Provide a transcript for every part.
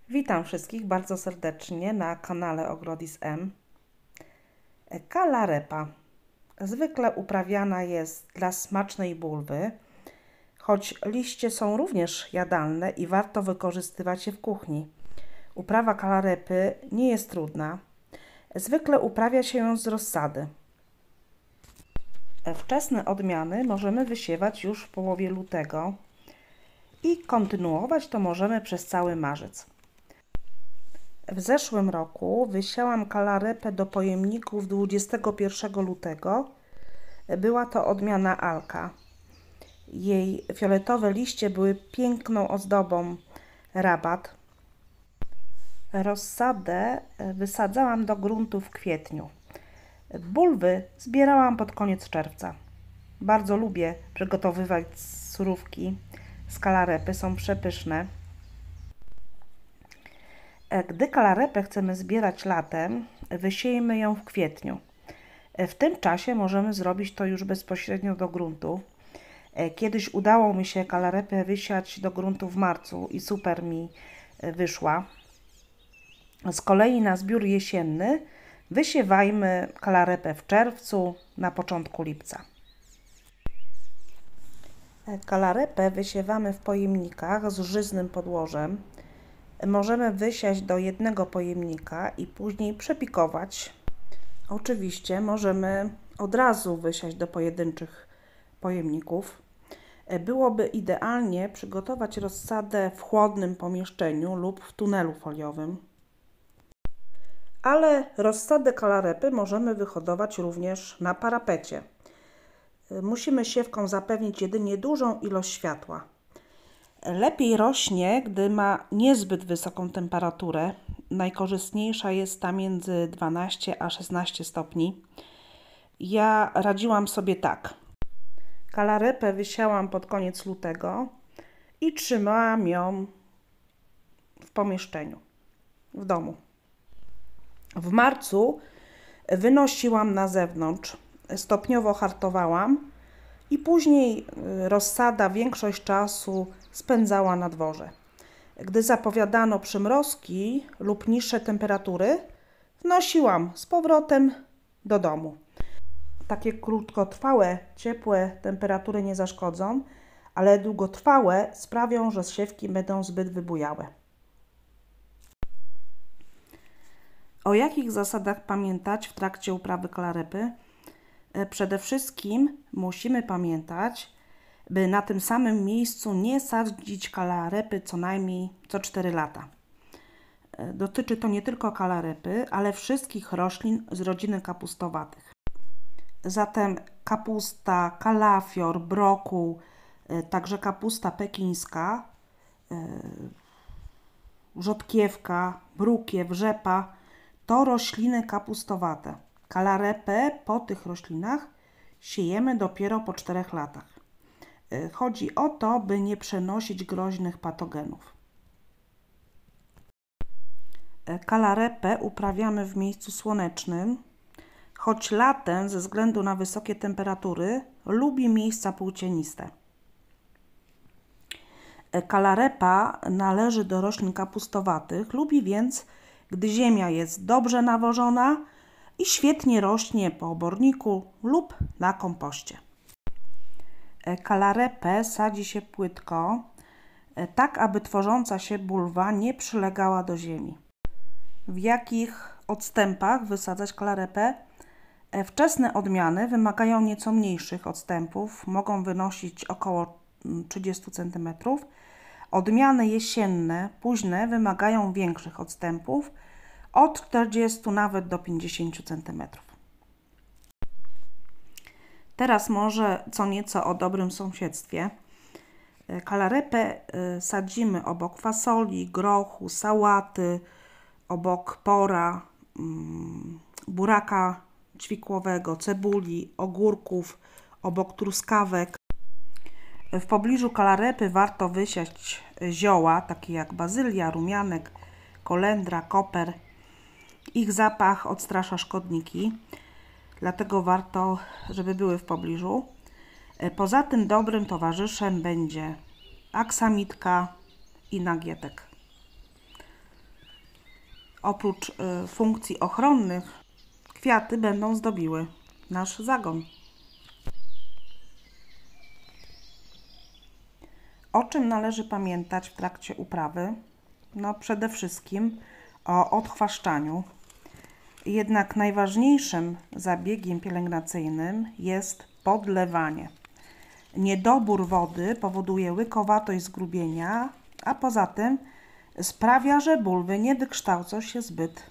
Witam wszystkich bardzo serdecznie na kanale Ogrodis M. Kalarepa zwykle uprawiana jest dla smacznej bulwy, choć liście są również jadalne i warto wykorzystywać je w kuchni. Uprawa kalarepy nie jest trudna. Zwykle uprawia się ją z rozsady. Wczesne odmiany możemy wysiewać już w połowie lutego i kontynuować to możemy przez cały marzec. W zeszłym roku wysiałam kalarepę do pojemników 21 lutego. Była to odmiana Alka. Jej fioletowe liście były piękną ozdobą rabat. Rozsadę wysadzałam do gruntu w kwietniu. Bulwy zbierałam pod koniec czerwca. Bardzo lubię przygotowywać surówki z kalarepy, są przepyszne. Gdy kalarepę chcemy zbierać latem, wysiejmy ją w kwietniu. W tym czasie możemy zrobić to już bezpośrednio do gruntu. Kiedyś udało mi się kalarepę wysiać do gruntu w marcu i super mi wyszła. Z kolei na zbiór jesienny wysiewajmy kalarepę w czerwcu, na początku lipca. Kalarepę wysiewamy w pojemnikach z żyznym podłożem. Możemy wysiać do jednego pojemnika i później przepikować. Oczywiście możemy od razu wysiać do pojedynczych pojemników. Byłoby idealnie przygotować rozsadę w chłodnym pomieszczeniu lub w tunelu foliowym. Ale rozsadę kalarepy możemy wyhodować również na parapecie. Musimy siewką zapewnić jedynie dużą ilość światła. Lepiej rośnie, gdy ma niezbyt wysoką temperaturę. Najkorzystniejsza jest ta między 12 a 16 stopni. Ja radziłam sobie tak. Kalarepę wysiałam pod koniec lutego i trzymałam ją w pomieszczeniu, w domu. W marcu wynosiłam na zewnątrz, stopniowo hartowałam i później rozsada większość czasu spędzała na dworze. Gdy zapowiadano przymrozki lub niższe temperatury, wnosiłam z powrotem do domu. Takie krótkotrwałe, ciepłe temperatury nie zaszkodzą, ale długotrwałe sprawią, że siewki będą zbyt wybujałe. O jakich zasadach pamiętać w trakcie uprawy kalarepy? Przede wszystkim musimy pamiętać, by na tym samym miejscu nie sadzić kalarepy co najmniej co 4 lata. Dotyczy to nie tylko kalarepy, ale wszystkich roślin z rodziny kapustowatych. Zatem kapusta, kalafior, brokuł, także kapusta pekińska, rzodkiewka, brukiew, rzepa to rośliny kapustowate. Kalarepę po tych roślinach siejemy dopiero po 4 latach. Chodzi o to, by nie przenosić groźnych patogenów. Kalarepę uprawiamy w miejscu słonecznym, choć latem ze względu na wysokie temperatury lubi miejsca półcieniste. Kalarepa należy do roślin kapustowatych, lubi więc, gdy ziemia jest dobrze nawożona i świetnie rośnie po oborniku lub na kompoście. Kalarepę sadzi się płytko, tak aby tworząca się bulwa nie przylegała do ziemi. W jakich odstępach wysadzać kalarepę? Wczesne odmiany wymagają nieco mniejszych odstępów, mogą wynosić około 30 cm. Odmiany jesienne, późne wymagają większych odstępów, od 40 nawet do 50 cm. Teraz może co nieco o dobrym sąsiedztwie. Kalarepę sadzimy obok fasoli, grochu, sałaty, obok pora, buraka ćwikłowego, cebuli, ogórków, obok truskawek. W pobliżu kalarepy warto wysiać zioła, takie jak bazylia, rumianek, kolendra, koper. Ich zapach odstrasza szkodniki, dlatego warto, żeby były w pobliżu. Poza tym dobrym towarzyszem będzie aksamitka i nagietek. Oprócz funkcji ochronnych, kwiaty będą zdobiły nasz zagon. O czym należy pamiętać w trakcie uprawy? No przede wszystkim o odchwaszczaniu. Jednak najważniejszym zabiegiem pielęgnacyjnym jest podlewanie. Niedobór wody powoduje łykowatość zgrubienia, a poza tym sprawia, że bulwy nie wykształcą się zbyt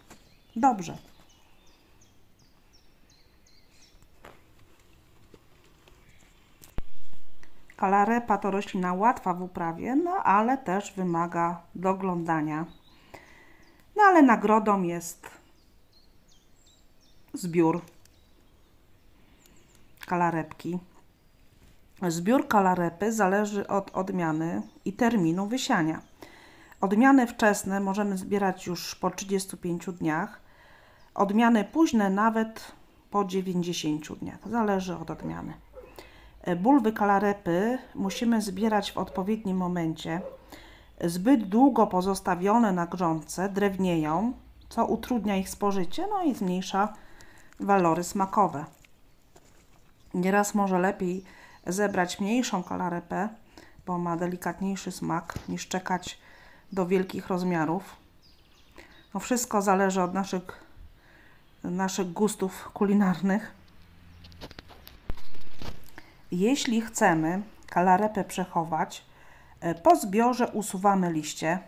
dobrze. Kalarepa to roślina łatwa w uprawie, no ale też wymaga doglądania. No ale nagrodą jest zbiór kalarepki. Zbiór kalarepy zależy od odmiany i terminu wysiania. Odmiany wczesne możemy zbierać już po 35 dniach, odmiany późne nawet po 90 dniach. Zależy od odmiany. Bulwy kalarepy musimy zbierać w odpowiednim momencie. Zbyt długo pozostawione na grządce drewnieją, co utrudnia ich spożycie, no i zmniejsza walory smakowe. Nieraz może lepiej zebrać mniejszą kalarepę, bo ma delikatniejszy smak, niż czekać do wielkich rozmiarów. No wszystko zależy od naszych gustów kulinarnych. Jeśli chcemy kalarepę przechować, po zbiorze usuwamy liście.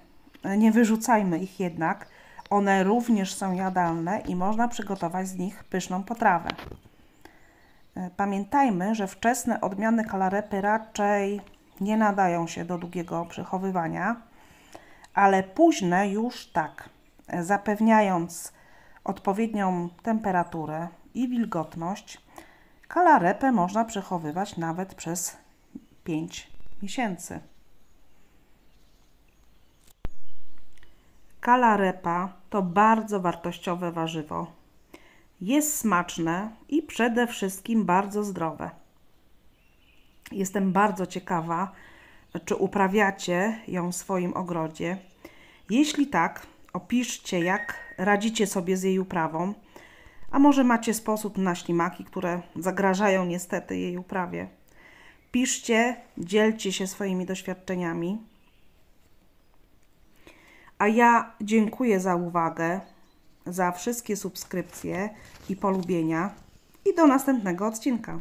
Nie wyrzucajmy ich jednak. One również są jadalne i można przygotować z nich pyszną potrawę. Pamiętajmy, że wczesne odmiany kalarepy raczej nie nadają się do długiego przechowywania, ale późne już tak. Zapewniając odpowiednią temperaturę i wilgotność, kalarepę można przechowywać nawet przez 5 miesięcy. Kalarepa to bardzo wartościowe warzywo. Jest smaczne i przede wszystkim bardzo zdrowe. Jestem bardzo ciekawa, czy uprawiacie ją w swoim ogrodzie. Jeśli tak, opiszcie, jak radzicie sobie z jej uprawą. A może macie sposób na ślimaki, które zagrażają niestety jej uprawie. Piszcie, dzielcie się swoimi doświadczeniami. A ja dziękuję za uwagę, za wszystkie subskrypcje i polubienia i do następnego odcinka.